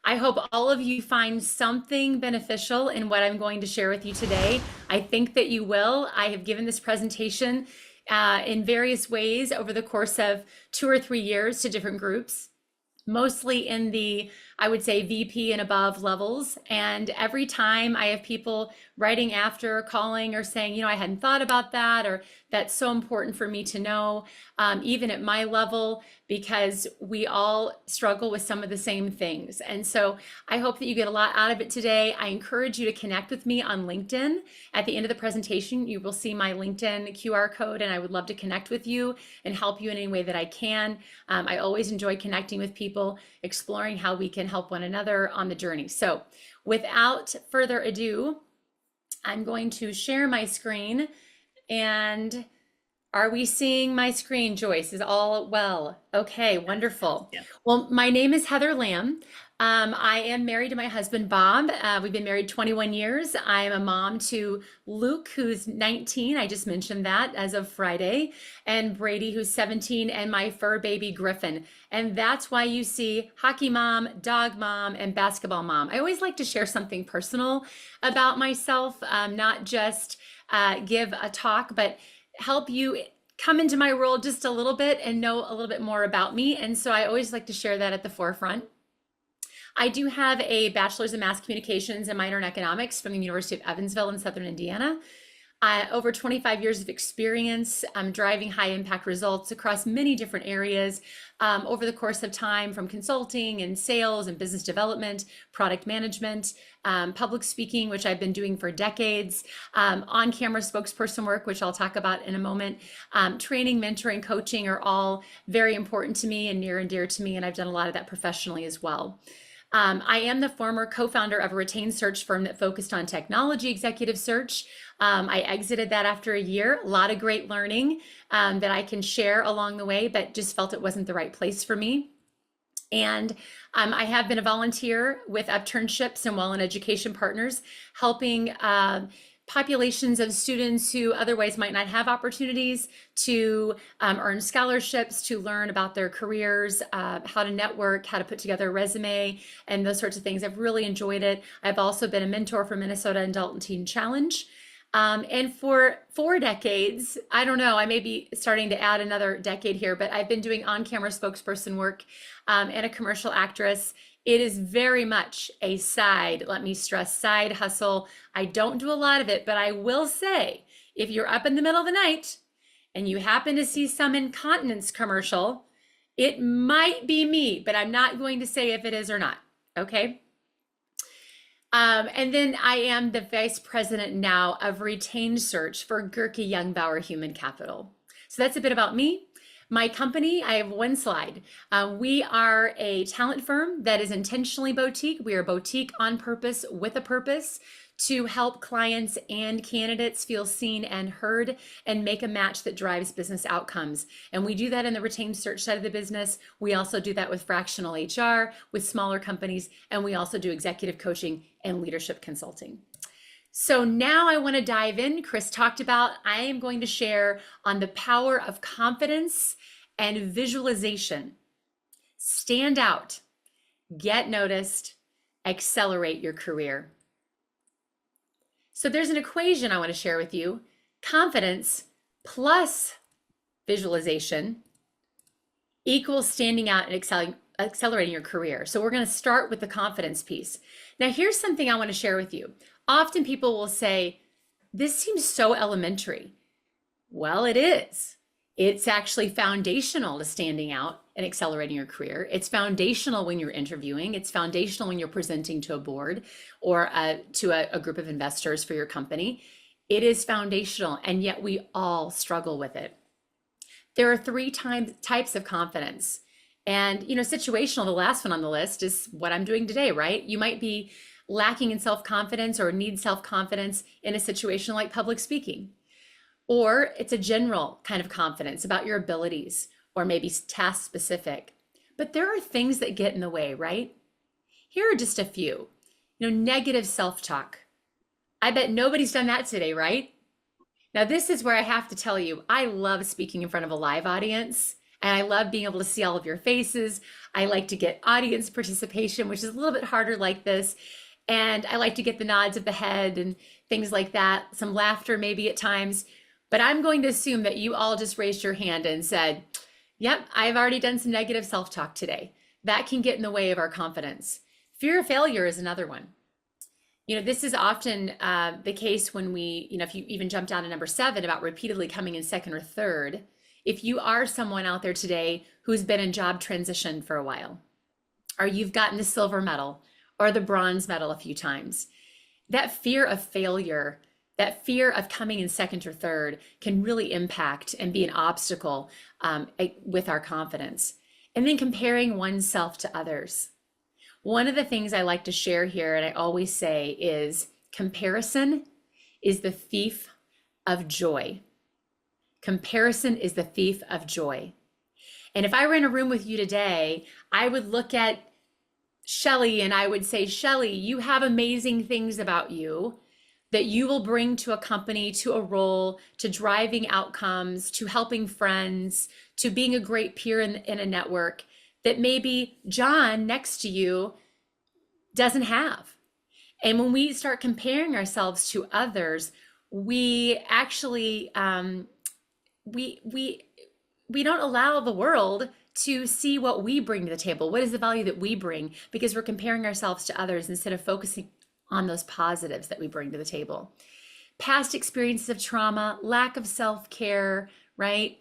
I hope all of you find something beneficial in what I'm going to share with you today. I think that you will. I have given this presentation in various ways over the course of 2 or 3 years to different groups, mostly in the, I would say, VP and above levels. And every time I have people writing after, calling, or saying, I hadn't thought about that, or that's so important for me to know, even at my level, because we all struggle with some of the same things. And so I hope that you get a lot out of it today. I encourage you to connect with me on LinkedIn. At the end of the presentation, you will see my LinkedIn QR code, and I would love to connect with you and help you in any way that I can. I always enjoy connecting with people, exploring how we can help one another on the journey. So without further ado, I'm going to share my screen. And are we seeing my screen, Joyce? Is all well? Okay, wonderful. Yeah. Well, my name is Heather Lamb. I am married to my husband, Bob. We've been married 21 years. I am a mom to Luke, who's 19. I just mentioned that as of Friday, and Brady, who's 17, and my fur baby, Griffin. And that's why you see hockey mom, dog mom, and basketball mom. I always like to share something personal about myself, not just give a talk, but help you come into my world just a little bit and know a little bit more about me. And so I always like to share that at the forefront. I do have a bachelor's in mass communications and minor in economics from the University of Evansville in Southern Indiana. Over 25 years of experience driving high impact results across many different areas over the course of time, from consulting and sales and business development, product management, public speaking, which I've been doing for decades, on-camera spokesperson work, which I'll talk about in a moment. Training, mentoring, coaching are all very important to me and near and dear to me, and I've done a lot of that professionally as well. I am the former co-founder of a retained search firm that focused on technology executive search. I exited that after a year. A lot of great learning that I can share along the way, but just felt it wasn't the right place for me. And I have been a volunteer with Upturnships and Well and Education Partners, helping populations of students who otherwise might not have opportunities to earn scholarships, to learn about their careers, how to network, how to put together a resume, and those sorts of things. I've really enjoyed it. I've also been a mentor for Minnesota and Dalton Teen Challenge. And for 4 decades, I don't know, I may be starting to add another decade here, but I've been doing on-camera spokesperson work and a commercial actress. It is very much a side, let me stress, side hustle. I don't do a lot of it, but I will say, if you're up in the middle of the night and you happen to see some incontinence commercial, it might be me, but I'm not going to say if it is or not, okay? And then I am the vice president now of retained search for Gurke Youngbauer Human Capital. So that's a bit about me. My company, I have one slide. We are a talent firm that is intentionally boutique. We are boutique on purpose with a purpose to help clients and candidates feel seen and heard and make a match that drives business outcomes. And we do that in the retained search side of the business. We also do that with fractional HR, with smaller companies, and we also do executive coaching and leadership consulting. So now I want to dive in. Chris talked about, I am going to share on the power of confidence and visualization. Stand out, get noticed, accelerate your career. So there's an equation I want to share with you. Confidence plus visualization equals standing out and accelerating your career. So we're going to start with the confidence piece. Now, here's something I want to share with you. Often people will say, this seems so elementary. Well, it is. It's actually foundational to standing out and accelerating your career. It's foundational when you're interviewing. It's foundational when you're presenting to a board or to a group of investors for your company. It is foundational, and yet we all struggle with it. There are three types of confidence. And, situational, the last one on the list, is what I'm doing today, right? You might be lacking in self-confidence or need self-confidence in a situation like public speaking. Or it's a general kind of confidence about your abilities, or maybe task specific. But there are things that get in the way, right? Here are just a few. Negative self-talk. I bet nobody's done that today, right? Now, this is where I have to tell you, I love speaking in front of a live audience. And I love being able to see all of your faces. I like to get audience participation, which is a little bit harder like this. And I like to get the nods of the head and things like that, some laughter maybe at times. But I'm going to assume that you all just raised your hand and said, yep, I've already done some negative self-talk today. That can get in the way of our confidence. Fear of failure is another one. This is often the case when we, if you even jump down to number 7 about repeatedly coming in second or third, if you are someone out there today who's been in job transition for a while, or you've gotten the silver medal or the bronze medal a few times, that fear of failure, that fear of coming in second or third can really impact and be an obstacle with our confidence. And then comparing oneself to others. One of the things I like to share here, and I always say, is comparison is the thief of joy. Comparison is the thief of joy. And if I were in a room with you today, I would look at Shelly and I would say, Shelly, you have amazing things about you that you will bring to a company, to a role, to driving outcomes, to helping friends, to being a great peer in a network that maybe John next to you doesn't have. And when we start comparing ourselves to others, we actually we don't allow the world to see what we bring to the table. What is the value that we bring? Because we're comparing ourselves to others instead of focusing on those positives that we bring to the table. Past experiences of trauma, lack of self-care, right?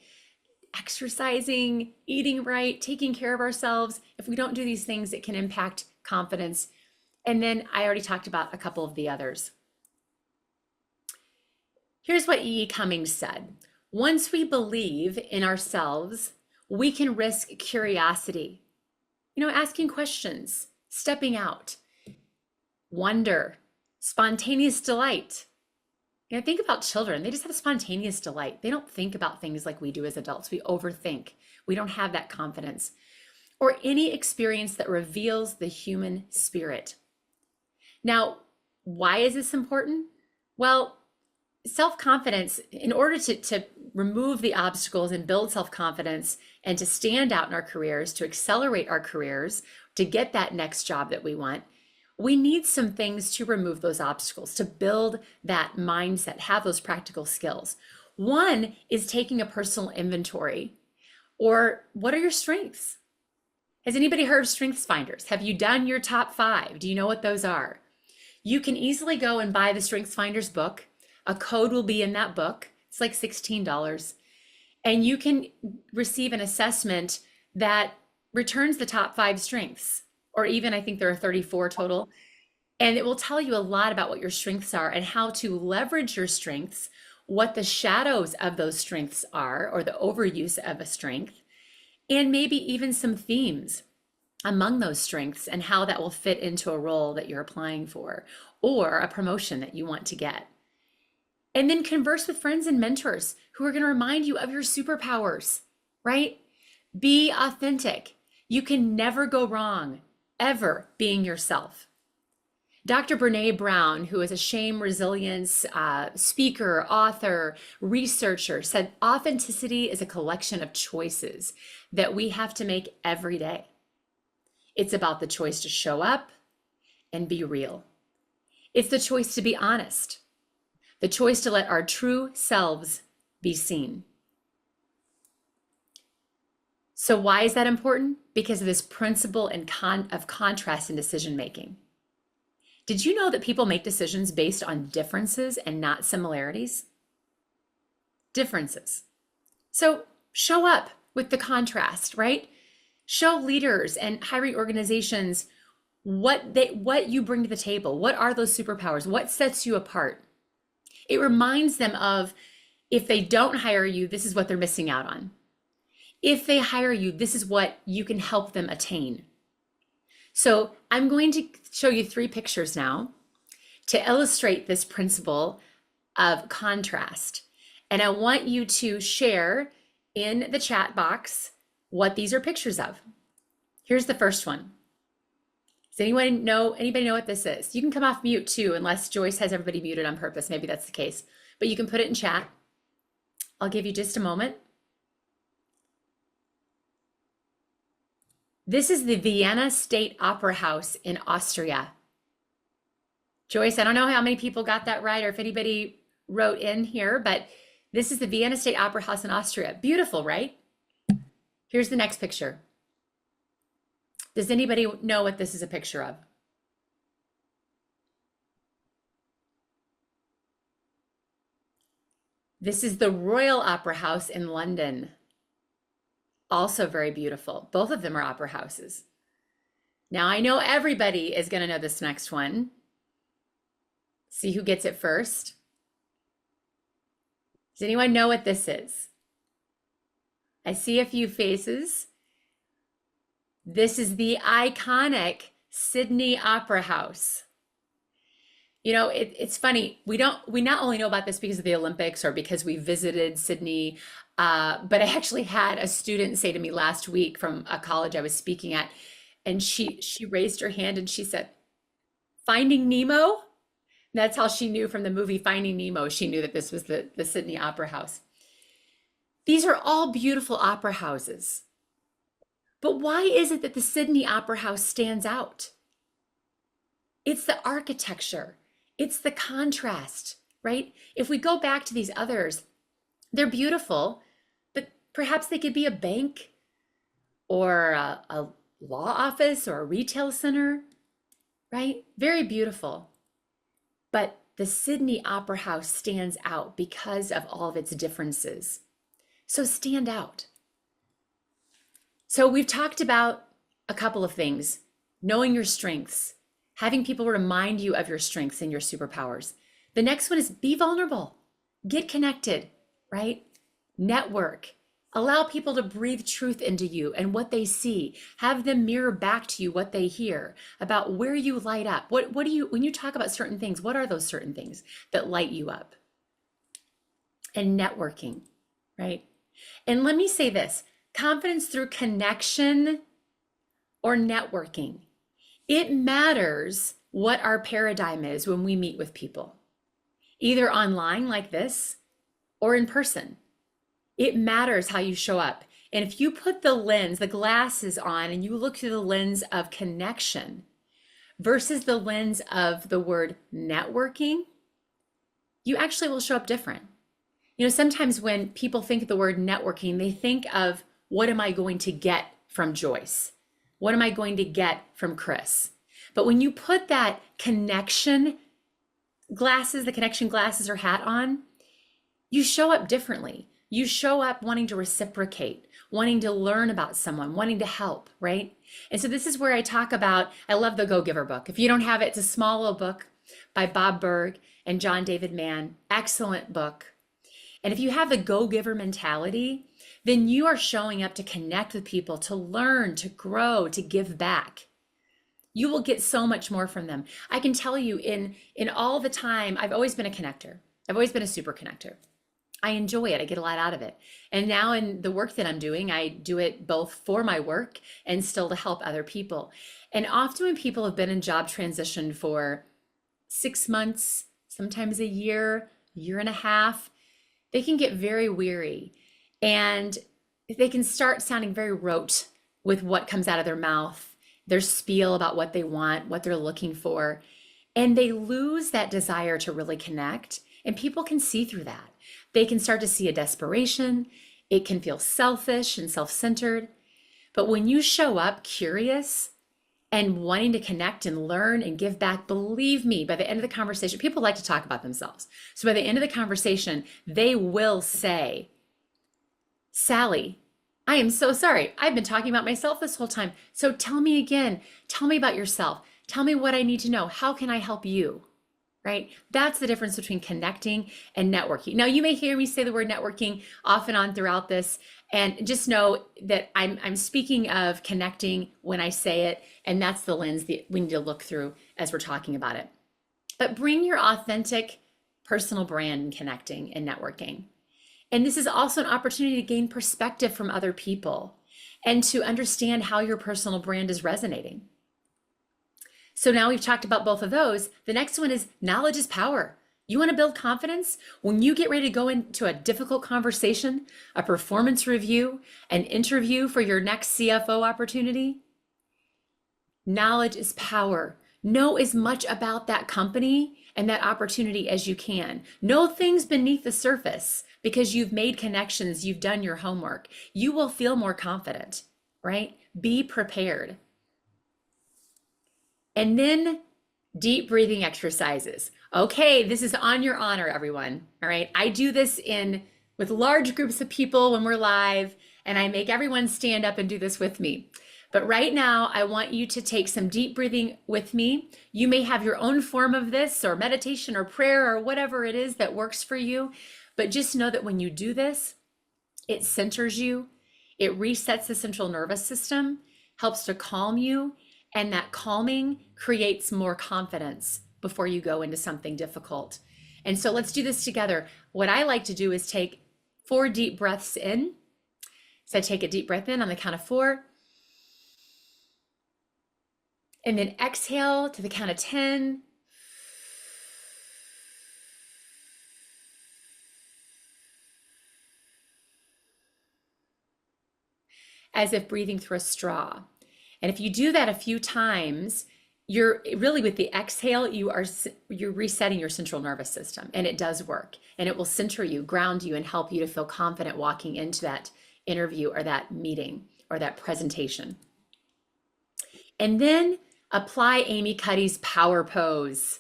Exercising, eating right, taking care of ourselves. If we don't do these things, it can impact confidence. And then I already talked about a couple of the others. Here's what E.E. Cummings said. Once we believe in ourselves, we can risk curiosity, asking questions, stepping out, wonder, spontaneous delight. Think about children. They just have spontaneous delight. They don't think about things like we do as adults. We overthink. We don't have that confidence. Or any experience that reveals the human spirit. Now, why is this important? Well, self-confidence, in order to remove the obstacles and build self-confidence and to stand out in our careers, to accelerate our careers, to get that next job that we want, we need some things to remove those obstacles, to build that mindset, have those practical skills. One is taking a personal inventory, or what are your strengths? Has anybody heard of Strengths Finders? Have you done your top 5? Do you know what those are? You can easily go and buy the Strengths Finders book. A code will be in that book. It's like $16. And you can receive an assessment that returns the top 5 strengths, or even I think there are 34 total. And it will tell you a lot about what your strengths are and how to leverage your strengths, what the shadows of those strengths are, or the overuse of a strength, and maybe even some themes among those strengths and how that will fit into a role that you're applying for or a promotion that you want to get. And then converse with friends and mentors who are going to remind you of your superpowers, right? Be authentic. You can never go wrong, ever being yourself. Dr. Brene Brown, who is a shame resilience speaker, author, researcher, said authenticity is a collection of choices that we have to make every day. It's about the choice to show up and be real. It's the choice to be honest, the choice to let our true selves be seen. So why is that important? Because of this principle of contrast in decision making. Did you know that people make decisions based on differences and not similarities? Differences. So show up with the contrast, right? Show leaders and hiring organizations what you bring to the table. What are those superpowers? What sets you apart? It reminds them of, if they don't hire you, this is what they're missing out on. If they hire you, this is what you can help them attain. So I'm going to show you 3 pictures now to illustrate this principle of contrast. And I want you to share in the chat box what these are pictures of. Here's the first one. Does anybody know what this is? You can come off mute too, unless Joyce has everybody muted on purpose. Maybe that's the case, but you can put it in chat. I'll give you just a moment. This is the Vienna State Opera House in Austria. Joyce, I don't know how many people got that right or if anybody wrote in here, but this is the Vienna State Opera House in Austria. Beautiful, right? Here's the next picture. Does anybody know what this is a picture of? This is the Royal Opera House in London. Also very beautiful. Both of them are opera houses. Now I know everybody is going to know this next one. See who gets it first. Does anyone know what this is? I see a few faces. This is the iconic Sydney Opera House. You know, it's funny. We not only know about this because of the Olympics or because we visited Sydney, but I actually had a student say to me last week from a college I was speaking at, and she raised her hand and she said, "Finding Nemo?" That's how she knew from the movie Finding Nemo. She knew that this was the Sydney Opera House. These are all beautiful opera houses. But why is it that the Sydney Opera House stands out? It's the architecture. It's the contrast, right? If we go back to these others, they're beautiful, but perhaps they could be a bank or a law office or a retail center, right? Very beautiful. But the Sydney Opera House stands out because of all of its differences. So stand out. So we've talked about a couple of things: knowing your strengths, having people remind you of your strengths and your superpowers. The next one is be vulnerable, get connected, right? Network, allow people to breathe truth into you and what they see. Have them mirror back to you what they hear about where you light up. What do you, when you talk about certain things, what are those certain things that light you up? And networking, right? And let me say this, confidence through connection or networking. It matters what our paradigm is when we meet with people, either online like this or in person. It matters how you show up. And if you put the lens, the glasses on, and you look through the lens of connection versus the lens of the word networking, you actually will show up different. You know, sometimes when people think of the word networking, they think of, what am I going to get from Joyce? What am I going to get from Chris? But when you put that connection glasses, the connection glasses or hat on, you show up differently. You show up wanting to reciprocate, wanting to learn about someone, wanting to help, right? And so this is where I talk about, I love the Go Giver book. If you don't have it, it's a small little book by Bob Berg and John David Mann. Excellent book. And if you have the Go Giver mentality, then you are showing up to connect with people, to learn, to grow, to give back. You will get so much more from them. I can tell you in all the time, I've always been a connector. I've always been a super connector. I enjoy it. I get a lot out of it. And now in the work that I'm doing, I do it both for my work and still to help other people. And often when people have been in job transition for 6 months, sometimes a year and a half, they can get very weary and they can start sounding very rote with what comes out of their mouth, their spiel about what they want, what they're looking for. And they lose that desire to really connect. And people can see through that. They can start to see a desperation. It can feel selfish and self-centered. But when you show up curious and wanting to connect and learn and give back, believe me, by the end of the conversation, people like to talk about themselves. So by the end of the conversation, they will say, "Sally, I am so sorry. I've been talking about myself this whole time. So tell me again. Tell me about yourself. Tell me what I need to know. How can I help you?" Right? That's the difference between connecting and networking. Now, you may hear me say the word networking off and on throughout this, and just know that I'm speaking of connecting when I say it, and that's the lens that we need to look through as we're talking about it. But bring your authentic personal brand in connecting and networking. And this is also an opportunity to gain perspective from other people and to understand how your personal brand is resonating. So now we've talked about both of those. The next one is knowledge is power. You want to build confidence? When you get ready to go into a difficult conversation, a performance review, an interview for your next CFO opportunity, Knowledge is power. Know as much about that company and that opportunity as you can. Know things beneath the surface because you've made connections, you've done your homework. You will feel more confident, right? Be prepared. And then deep breathing exercises. Okay, this is on your honor, everyone. All right. I do this in with large groups of people when we're live, and I make everyone stand up and do this with me. But right now, I want you to take some deep breathing with me. You may have your own form of this, or meditation, or prayer, or whatever it is that works for you. But just know that when you do this, it centers you, it resets the central nervous system, helps to calm you, and that calming creates more confidence before you go into something difficult. And so let's do this together. What I like to do is take 4 deep breaths in. So I take a deep breath in on the count of 4. And then exhale to the count of 10. As if breathing through a straw. And if you do that a few times, you're really, with the exhale, you're resetting your central nervous system, and it does work, and it will center you, ground you, and help you to feel confident walking into that interview or that meeting or that presentation. And then apply Amy Cuddy's power pose.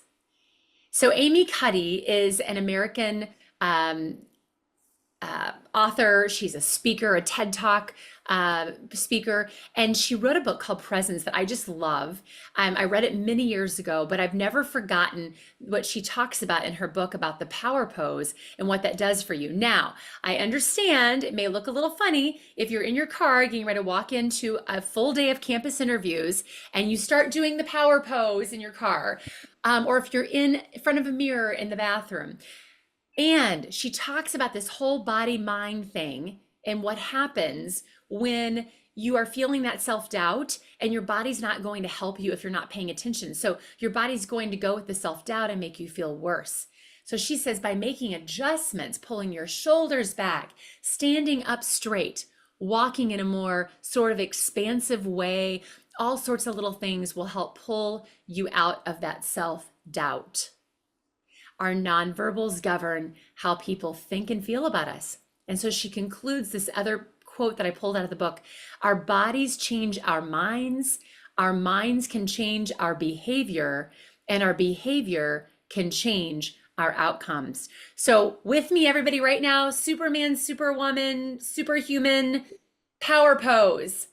So Amy Cuddy is an American author. She's a speaker, a TED Talk speaker, and she wrote a book called Presence that I just love. I read it many years ago, but I've never forgotten what she talks about in her book about the power pose and what that does for you. Now, I understand it may look a little funny if you're in your car getting ready to walk into a full day of campus interviews and you start doing the power pose in your car, or if you're in front of a mirror in the bathroom. And she talks about this whole body mind thing and what happens when you are feeling that self-doubt and your body's not going to help you if you're not paying attention. So your body's going to go with the self-doubt and make you feel worse. So she says by making adjustments, pulling your shoulders back, standing up straight, walking in a more sort of expansive way, all sorts of little things will help pull you out of that self-doubt. Our nonverbals govern how people think and feel about us. And so she concludes this other quote that I pulled out of the book. Our bodies change our minds can change our behavior, and our behavior can change our outcomes. So with me, everybody, right now, Superman, Superwoman, Superhuman, power pose.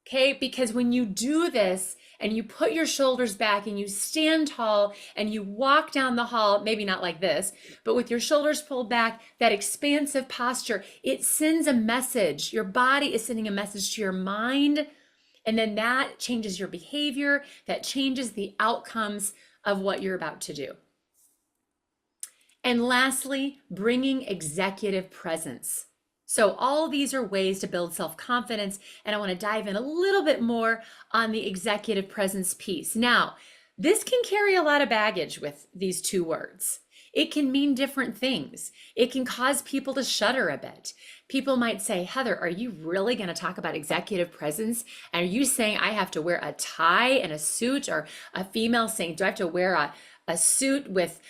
Okay, because when you do this, and you put your shoulders back and you stand tall and you walk down the hall, maybe not like this, but with your shoulders pulled back, that expansive posture, it sends a message. Your body is sending a message to your mind, and then that changes your behavior, that changes the outcomes of what you're about to do. And lastly, bringing executive presence. So all these are ways to build self-confidence, and I want to dive in a little bit more on the executive presence piece. Now, this can carry a lot of baggage with these 2 words. It can mean different things. It can cause people to shudder a bit. People might say, Heather, are you really going to talk about executive presence? And are you saying I have to wear a tie and a suit? Or a female saying, do I have to wear a suit with,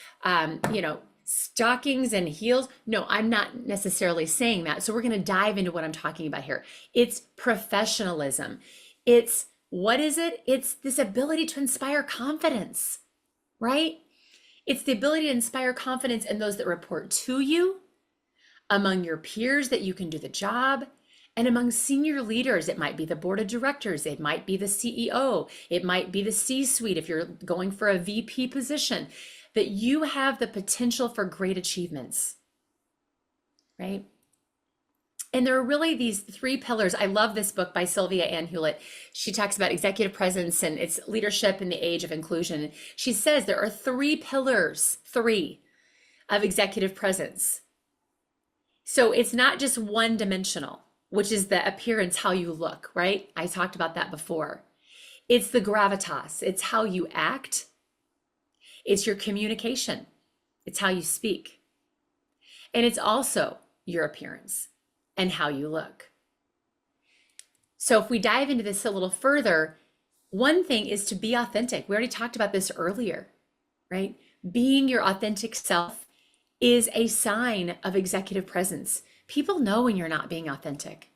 stockings and heels? No, I'm not necessarily saying that. So we're going to dive into what I'm talking about here. It's professionalism. What is it? It's this ability to inspire confidence, right? It's the ability to inspire confidence in those that report to you, among your peers that you can do the job, and among senior leaders. It might be the board of directors. It might be the CEO. It might be the C-suite if you're going for a VP position. That you have the potential for great achievements, right? And there are really these 3 pillars. I love this book by Sylvia Ann Hewlett. She talks about executive presence and its leadership in the age of inclusion. She says there are 3 pillars, 3, of executive presence. So it's not just one dimensional, which is the appearance, how you look, right? I talked about that before. It's the gravitas. It's how you act. It's your communication. It's how you speak. And it's also your appearance and how you look. So if we dive into this a little further, One thing is to be authentic. We already talked about this earlier, right? Being your authentic self is a sign of executive presence. People know when you're not being authentic.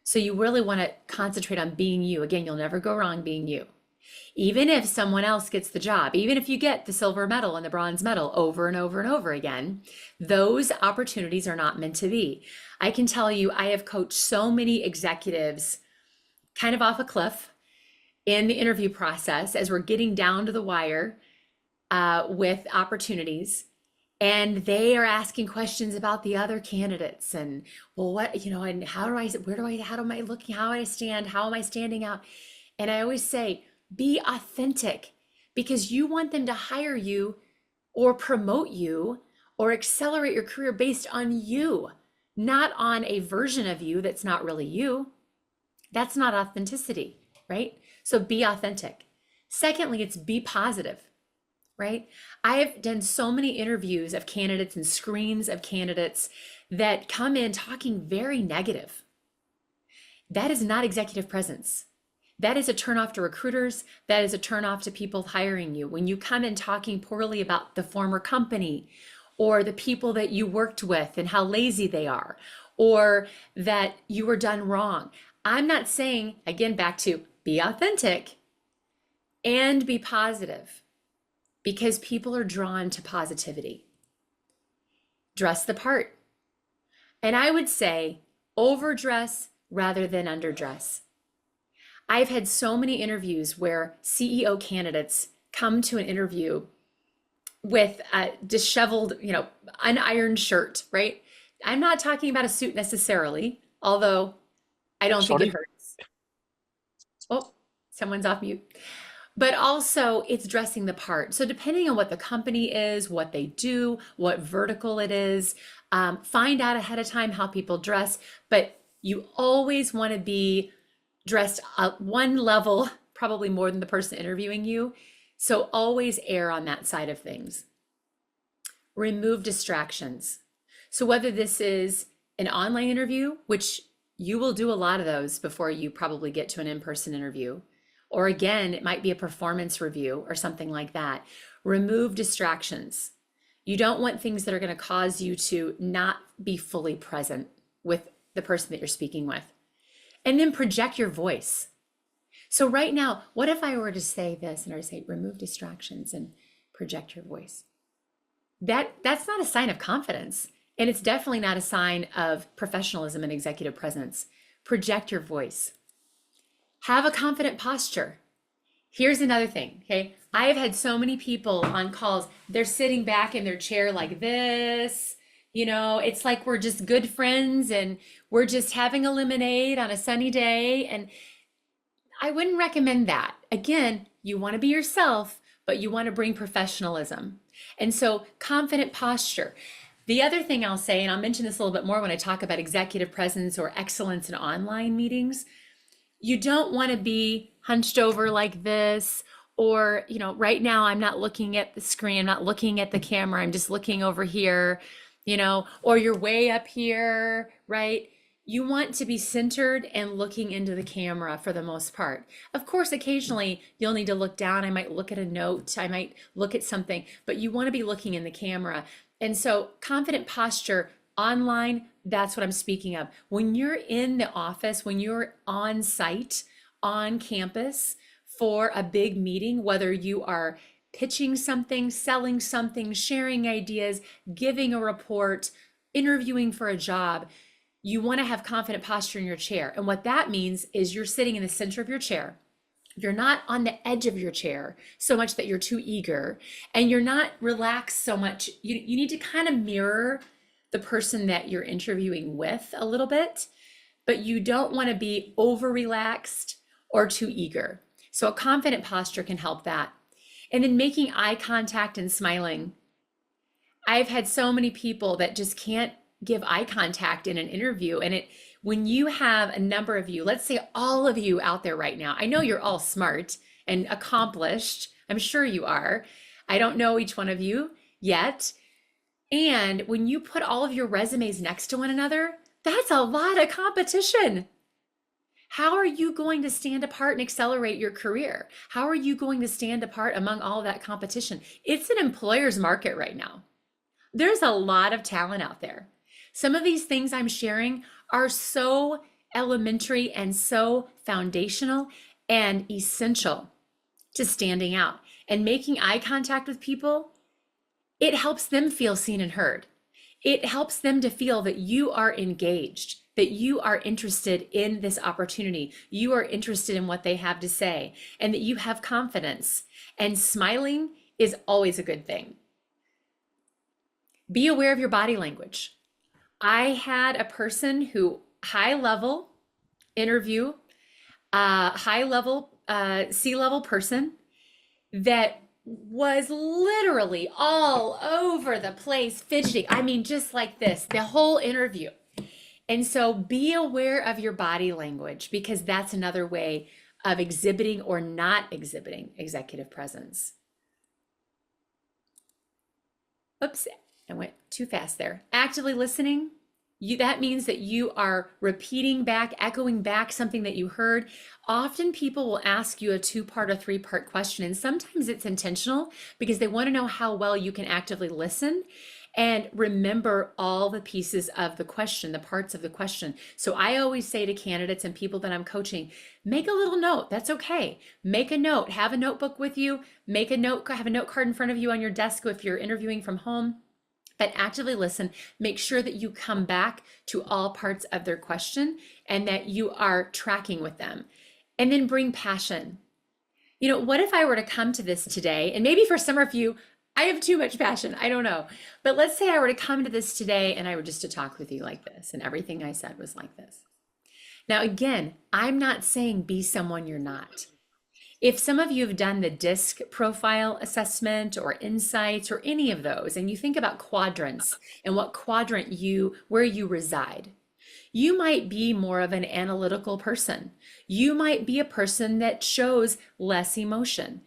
So you really want to concentrate on being you. Again, you'll never go wrong being you. Even if someone else gets the job, even if you get the silver medal and the bronze medal over and over and over again, those opportunities are not meant to be. I can tell you, I have coached so many executives kind of off a cliff in the interview process as we're getting down to the wire with opportunities. And they are asking questions about the other candidates and, well, what, and how am I looking? How do I stand? How am I standing out? And I always say, be authentic, because you want them to hire you or promote you or accelerate your career based on you, not on a version of you that's not really you. That's not authenticity, right? So be authentic. Secondly, it's be positive, right? I have done so many interviews of candidates and screens of candidates that come in talking very negative. That is not executive presence. That is a turnoff to recruiters. That is a turnoff to people hiring you. When you come in talking poorly about the former company or the people that you worked with and how lazy they are, or that you were done wrong. I'm not saying, again, back to be authentic and be positive, because people are drawn to positivity. Dress the part. And I would say overdress rather than underdress. I've had so many interviews where CEO candidates come to an interview with a disheveled, unironed shirt, right? I'm not talking about a suit necessarily, although I don't think it Sorry. hurts. Oh, someone's off mute. But also, it's dressing the part. So, depending on what the company is, what they do, what vertical it is, find out ahead of time how people dress. But you always want to be dressed up one level, probably more than the person interviewing you. So, always err on that side of things. Remove distractions. So, whether this is an online interview, which you will do a lot of those before you probably get to an in-person interview, or again, it might be a performance review or something like that. Remove distractions. You don't want things that are going to cause you to not be fully present with the person that you're speaking with. And then project your voice. So right now, what if I were to say this and I were to say, remove distractions and project your voice? That's not a sign of confidence. And it's definitely not a sign of professionalism and executive presence. Project your voice. Have a confident posture. Here's another thing, okay? I have had so many people on calls, they're sitting back in their chair like this. It's like we're just good friends and we're just having a lemonade on a sunny day. And I wouldn't recommend that. Again, you want to be yourself, but you want to bring professionalism. And so, confident posture. The other thing I'll say, and I'll mention this a little bit more when I talk about executive presence or excellence in online meetings, you don't want to be hunched over like this, or, right now I'm not looking at the screen, I'm not looking at the camera, I'm just looking over here, or you're way up here, right? You want to be centered and looking into the camera for the most part. Of course, occasionally you'll need to look down. I might look at a note, I might look at something, but you want to be looking in the camera. And so, confident posture online, that's what I'm speaking of. When you're in the office, when you're on site, on campus for a big meeting, whether you are pitching something, selling something, sharing ideas, giving a report, interviewing for a job, you want to have confident posture in your chair. And what that means is you're sitting in the center of your chair. You're not on the edge of your chair so much that you're too eager, and you're not relaxed so much. You need to kind of mirror the person that you're interviewing with a little bit, but you don't want to be over relaxed or too eager. So a confident posture can help that. And then making eye contact and smiling. I've had so many people that just can't give eye contact in an interview. And when you have a number of you, let's say all of you out there right now, I know you're all smart and accomplished. I'm sure you are. I don't know each one of you yet. And when you put all of your resumes next to one another, that's a lot of competition. How are you going to stand apart and accelerate your career? How are you going to stand apart among all that competition? It's an employer's market right now. There's a lot of talent out there. Some of these things I'm sharing are so elementary and so foundational and essential to standing out and making eye contact with people. It helps them feel seen and heard. It helps them to feel that you are engaged, that you are interested in this opportunity, you are interested in what they have to say, and that you have confidence. And smiling is always a good thing. Be aware of your body language. I had a person who, high level interview, high level C-level person that was literally all over the place, fidgeting. I mean, just like this, the whole interview. And so be aware of your body language, because that's another way of exhibiting or not exhibiting executive presence. Oops, I went too fast there. Actively listening. That means that you are repeating back, echoing back something that you heard. Often people will ask you a two-part or three-part question, and sometimes it's intentional because they want to know how well you can actively listen and remember all the pieces of the question, the parts of the question. So I always say to candidates and people that I'm coaching, make a little note. That's okay. Make a note. Have a notebook with you. Make a note. Have a note card in front of you on your desk if you're interviewing from home. But actively listen, make sure that you come back to all parts of their question and that you are tracking with them. And then bring passion. You know, what if I were to come to this today, and maybe for some of you, I have too much passion, I don't know. But let's say I were to come to this today and I were just to talk with you like this, and everything I said was like this. Now, again, I'm not saying be someone you're not. If some of you have done the DISC profile assessment or insights or any of those, and you think about quadrants and what quadrant where you reside, you might be more of an analytical person. You might be a person that shows less emotion.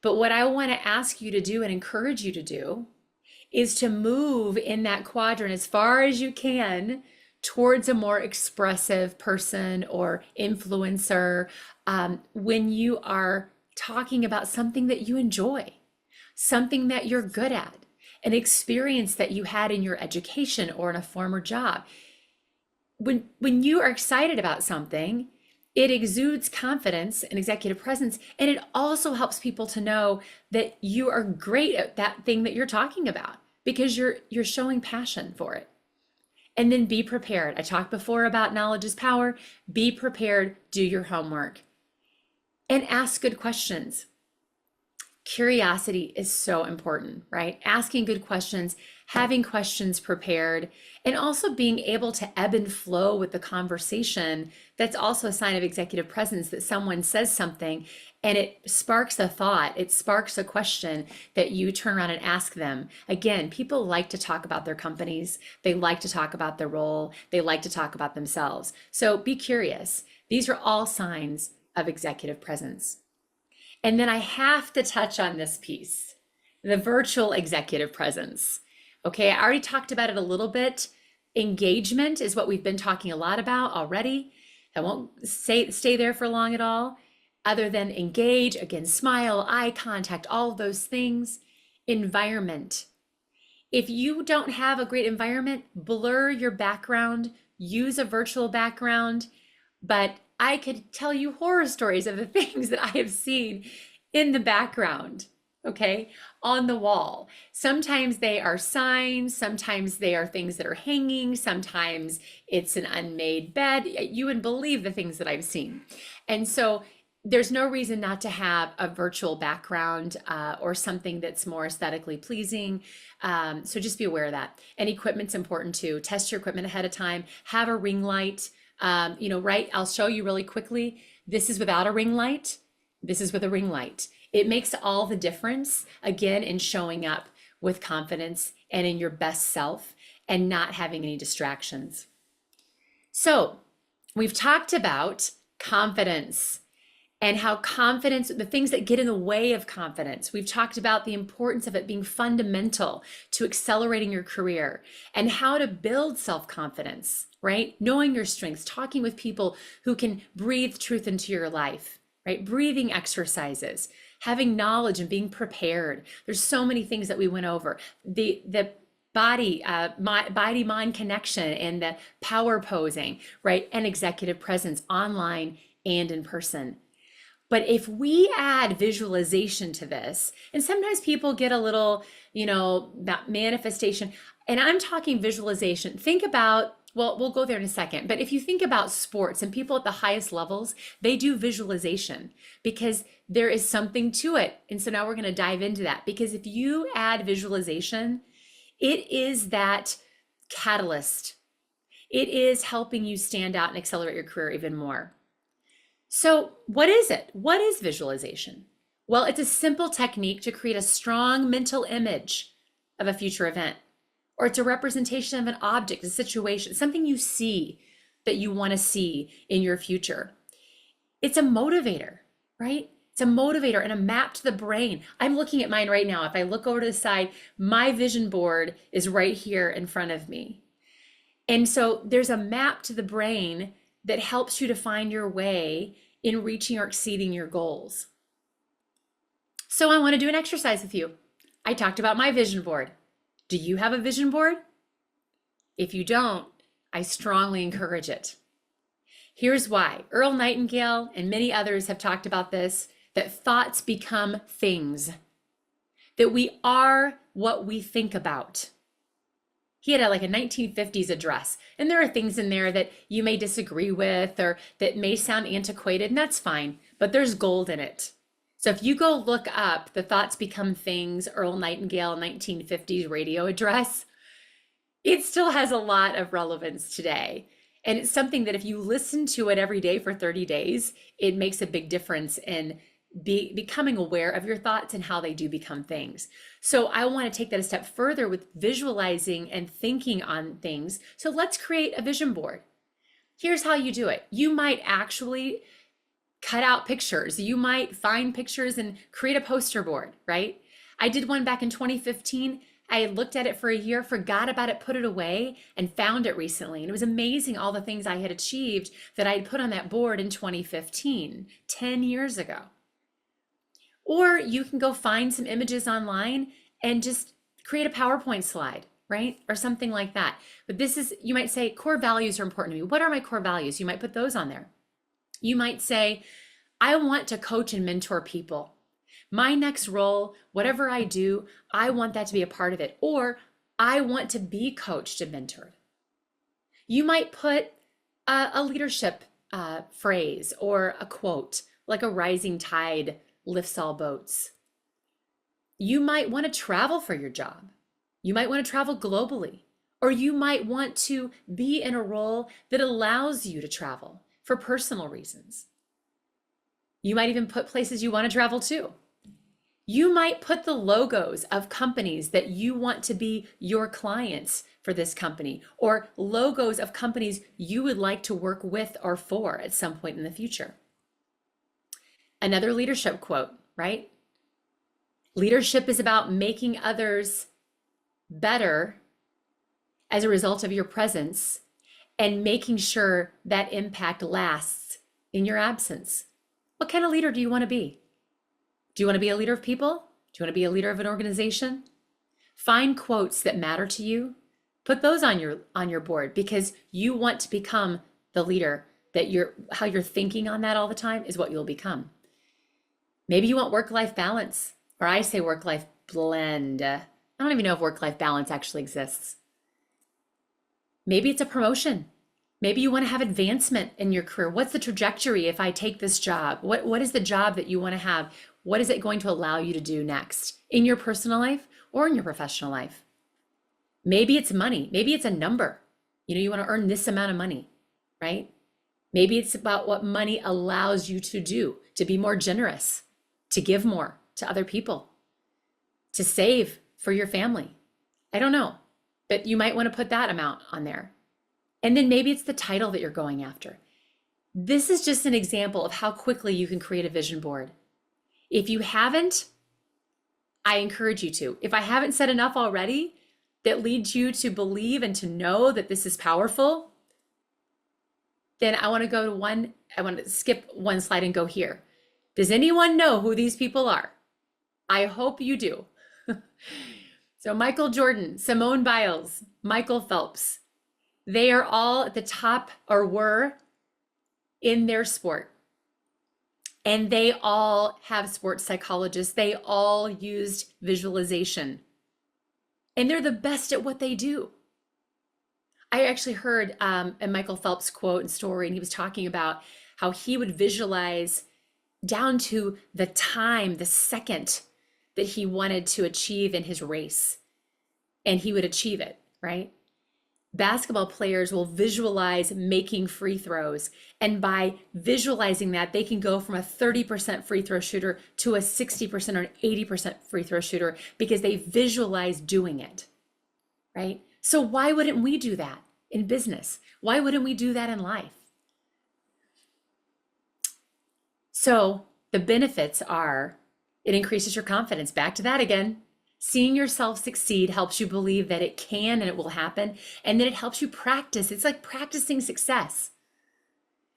But what I want to ask you to do and encourage you to do is to move in that quadrant as far as you can towards a more expressive person or influencer, when you are talking about something that you enjoy, something that you're good at, an experience that you had in your education or in a former job. When you are excited about something, it exudes confidence and executive presence, and it also helps people to know that you are great at that thing that you're talking about because you're showing passion for it. And then be prepared. I talked before about knowledge is power. Be prepared, do your homework, and ask good questions. Curiosity is so important, right? Asking good questions, having questions prepared, and also being able to ebb and flow with the conversation. That's also a sign of executive presence, that someone says something and it sparks a thought, it sparks a question that you turn around and ask them. Again, people like to talk about their companies. They like to talk about their role. They like to talk about themselves. So be curious. These are all signs of executive presence. And then I have to touch on this piece, the virtual executive presence. Okay, I already talked about it a little bit. Engagement is what we've been talking a lot about already. I won't stay there for long at all, other than engage, again, smile, eye contact, all of those things. Environment. If you don't have a great environment, blur your background, use a virtual background, but I could tell you horror stories of the things that I have seen in the background, okay, on the wall. Sometimes they are signs, sometimes they are things that are hanging, sometimes it's an unmade bed. You wouldn't believe the things that I've seen. And so there's no reason not to have a virtual background or something that's more aesthetically pleasing. So just be aware of that. And equipment's important too. Test your equipment ahead of time. Have a ring light. Right? I'll show you really quickly. This is without a ring light. This is with a ring light. It makes all the difference, again, in showing up with confidence and in your best self and not having any distractions. So we've talked about confidence and how confidence, the things that get in the way of confidence. We've talked about the importance of it being fundamental to accelerating your career and how to build self-confidence, right? Knowing your strengths, talking with people who can breathe truth into your life, right? Breathing exercises, having knowledge and being prepared. There's so many things that we went over. The body mind connection and the power posing, right? And executive presence online and in person. But if we add visualization to this, and sometimes people get a little, that manifestation, and I'm talking visualization. Think about, well, we'll go there in a second, but if you think about sports and people at the highest levels, they do visualization because there is something to it. And so now we're going to dive into that, because if you add visualization, it is that catalyst. It is helping you stand out and accelerate your career even more. So what is it? What is visualization? Well, it's a simple technique to create a strong mental image of a future event, or it's a representation of an object, a situation, something you see that you want to see in your future. It's a motivator, right? It's a motivator and a map to the brain. I'm looking at mine right now. If I look over to the side, my vision board is right here in front of me. And so there's a map to the brain that helps you to find your way in reaching or exceeding your goals. So I want to do an exercise with you. I talked about my vision board. Do you have a vision board? If you don't, I strongly encourage it. Here's why. Earl Nightingale and many others have talked about this, that thoughts become things, that we are what we think about. He had like a 1950s address, and there are things in there that you may disagree with or that may sound antiquated, and that's fine, but there's gold in it. So if you go look up the Thoughts Become Things, Earl Nightingale 1950s radio address, it still has a lot of relevance today. And it's something that if you listen to it every day for 30 days, it makes a big difference in becoming aware of your thoughts and how they do become things. So I want to take that a step further with visualizing and thinking on things. So let's create a vision board. Here's how you do it. You might actually cut out pictures. You might find pictures and create a poster board, right? I did one back in 2015. I looked at it for a year, forgot about it, put it away, and found it recently. And it was amazing all the things I had achieved that I had put on that board in 2015, 10 years ago. Or you can go find some images online and just create a PowerPoint slide, right? Or something like that. But this is, you might say, core values are important to me. What are my core values? You might put those on there. You might say, I want to coach and mentor people. My next role, whatever I do, I want that to be a part of it. Or I want to be coached and mentored. You might put a leadership phrase or a quote, like a rising tide lifts all boats. You might want to travel for your job. You might want to travel globally, or you might want to be in a role that allows you to travel for personal reasons. You might even put places you want to travel to. You might put the logos of companies that you want to be your clients for this company, or logos of companies you would like to work with or for at some point in the future. Another leadership quote, right? Leadership is about making others better as a result of your presence and making sure that impact lasts in your absence. What kind of leader do you want to be? Do you want to be a leader of people? Do you want to be a leader of an organization? Find quotes that matter to you. Put those on your board, because you want to become the leader that how you're thinking on that all the time is what you'll become. Maybe you want work-life balance, or I say work-life blend. I don't even know if work-life balance actually exists. Maybe it's a promotion. Maybe you want to have advancement in your career. What's the trajectory if I take this job? What is the job that you want to have? What is it going to allow you to do next in your personal life or in your professional life? Maybe it's money. Maybe it's a number. You want to earn this amount of money, right? Maybe it's about what money allows you to do, to be more generous, to give more to other people, to save for your family. I don't know, but you might want to put that amount on there. And then maybe it's the title that you're going after. This is just an example of how quickly you can create a vision board. If you haven't, I encourage you to. If I haven't said enough already that leads you to believe and to know that this is powerful, then I want to skip one slide and go here. Does anyone know who these people are? I hope you do. So Michael Jordan, Simone Biles, Michael Phelps, they are all at the top or were in their sport. And they all have sports psychologists. They all used visualization. And they're the best at what they do. I actually heard a Michael Phelps quote and story, and he was talking about how he would visualize down to the time, the second that he wanted to achieve in his race, and he would achieve it, right? Basketball players will visualize making free throws, and by visualizing that, they can go from a 30% free throw shooter to a 60% or an 80% free throw shooter because they visualize doing it, right? So why wouldn't we do that in business? Why wouldn't we do that in life? So the benefits are, it increases your confidence. Back to that again. Seeing yourself succeed helps you believe that it can and it will happen. And then it helps you practice. It's like practicing success.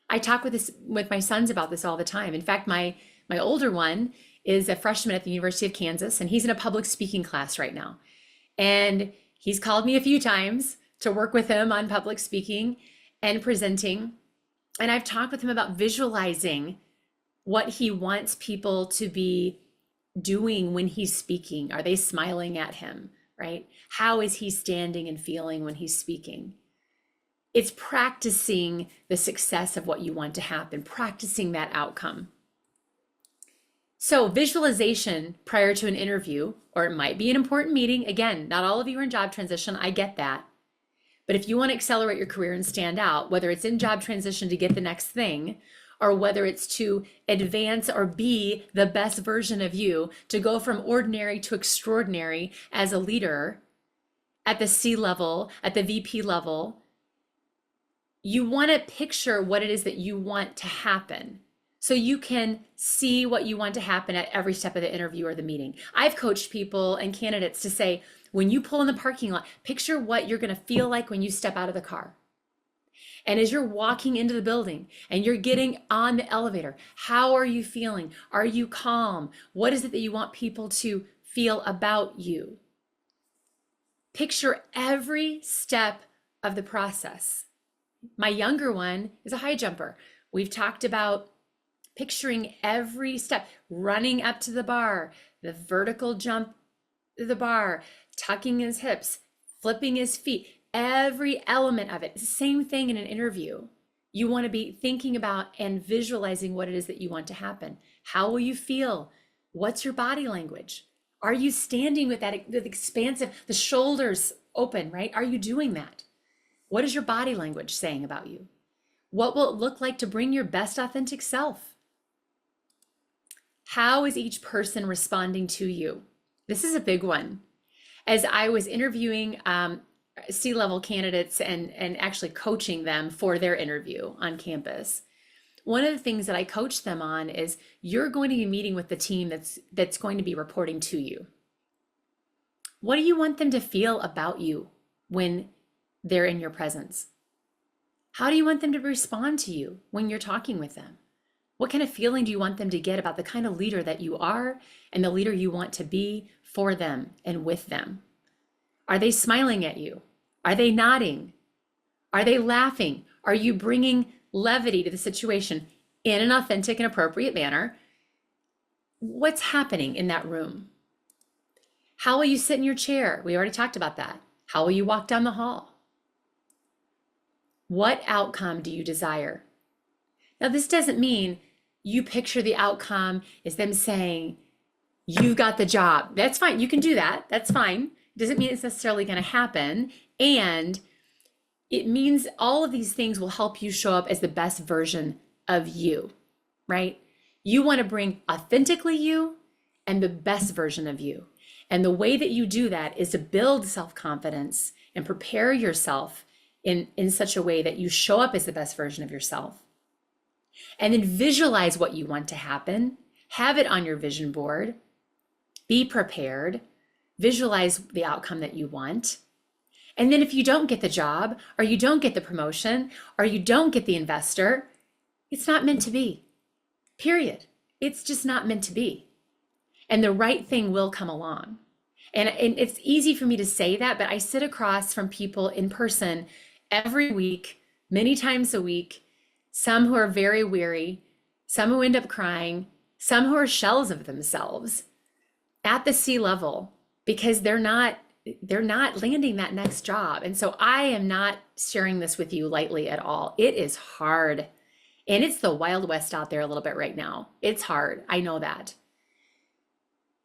I talk with my sons about this all the time. In fact, my older one is a freshman at the University of Kansas, and he's in a public speaking class right now. And he's called me a few times to work with him on public speaking and presenting. And I've talked with him about visualizing what he wants people to be doing when he's speaking. Are they smiling at him, right? How is he standing and feeling when he's speaking? It's practicing the success of what you want to happen, practicing that outcome. So visualization prior to an interview, or it might be an important meeting. Again, not all of you are in job transition. I get that. But if you want to accelerate your career and stand out, whether it's in job transition to get the next thing, or whether it's to advance or be the best version of you, to go from ordinary to extraordinary as a leader at the C level, at the VP level, you want to picture what it is that you want to happen so you can see what you want to happen at every step of the interview or the meeting. I've coached people and candidates to say, when you pull in the parking lot, picture what you're going to feel like when you step out of the car. And as you're walking into the building and you're getting on the elevator, how are you feeling? Are you calm? What is it that you want people to feel about you? Picture every step of the process. My younger one is a high jumper. We've talked about picturing every step, running up to the bar, the vertical jump to the bar, tucking his hips, flipping his feet. Every element of it. Same thing in an interview. You want to be thinking about and visualizing what it is that you want to happen. How will you feel? What's your body language? Are you standing with that expansive, the shoulders open, right? Are you doing that? What is your body language saying about you? What will it look like to bring your best authentic self? How is each person responding to you? This is a big one. As I was interviewing C-level candidates and actually coaching them for their interview on campus, one of the things that I coach them on is you're going to be meeting with the team that's going to be reporting to you. What do you want them to feel about you when they're in your presence? How do you want them to respond to you when you're talking with them? What kind of feeling do you want them to get about the kind of leader that you are and the leader you want to be for them and with them? Are they smiling at you? Are they nodding? Are they laughing? Are you bringing levity to the situation in an authentic and appropriate manner? What's happening in that room? How will you sit in your chair? We already talked about that. How will you walk down the hall? What outcome do you desire? Now, this doesn't mean you picture the outcome is them saying, you've got the job. That's fine. You can do that. That's fine. Doesn't mean it's necessarily going to happen. And it means all of these things will help you show up as the best version of you, right? You want to bring authentically you and the best version of you. And the way that you do that is to build self-confidence and prepare yourself in such a way that you show up as the best version of yourself. And then visualize what you want to happen. Have it on your vision board. Be prepared. Visualize the outcome that you want. And then if you don't get the job, or you don't get the promotion, or you don't get the investor, it's not meant to be. Period. It's just not meant to be. And the right thing will come along. And it's easy for me to say that, but I sit across from people in person every week, many times a week, some who are very weary, some who end up crying, some who are shells of themselves at the C level because they're not landing that next job. And so I am not sharing this with you lightly at all. It is hard. And it's the Wild West out there a little bit right now. It's hard. I know that.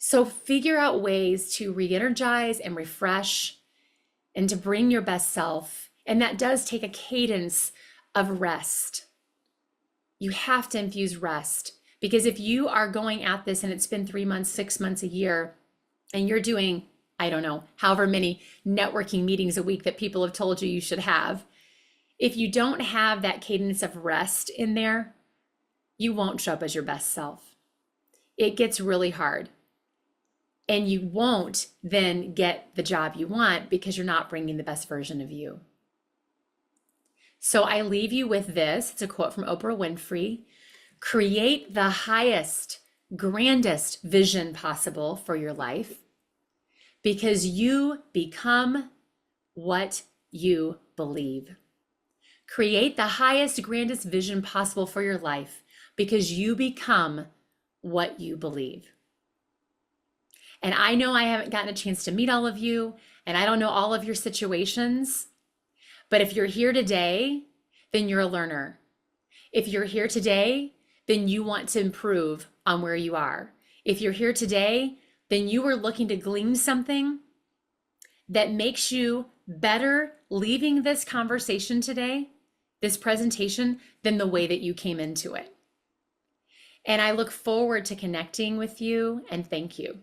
So figure out ways to re-energize and refresh and to bring your best self. And that does take a cadence of rest. You have to infuse rest, because if you are going at this and it's been 3 months, 6 months, a year, and you're doing, I don't know, however many networking meetings a week that people have told you you should have, if you don't have that cadence of rest in there, you won't show up as your best self. It gets really hard. And you won't then get the job you want because you're not bringing the best version of you. So I leave you with this. It's a quote from Oprah Winfrey. Create the highest, grandest vision possible for your life, because you become what you believe. Create the highest, grandest vision possible for your life, because you become what you believe. And I know I haven't gotten a chance to meet all of you, and I don't know all of your situations, but if you're here today, then you're a learner. If you're here today, then you want to improve on where you are. If you're here today, then you are looking to glean something that makes you better leaving this conversation today, this presentation, than the way that you came into it. And I look forward to connecting with you, and thank you.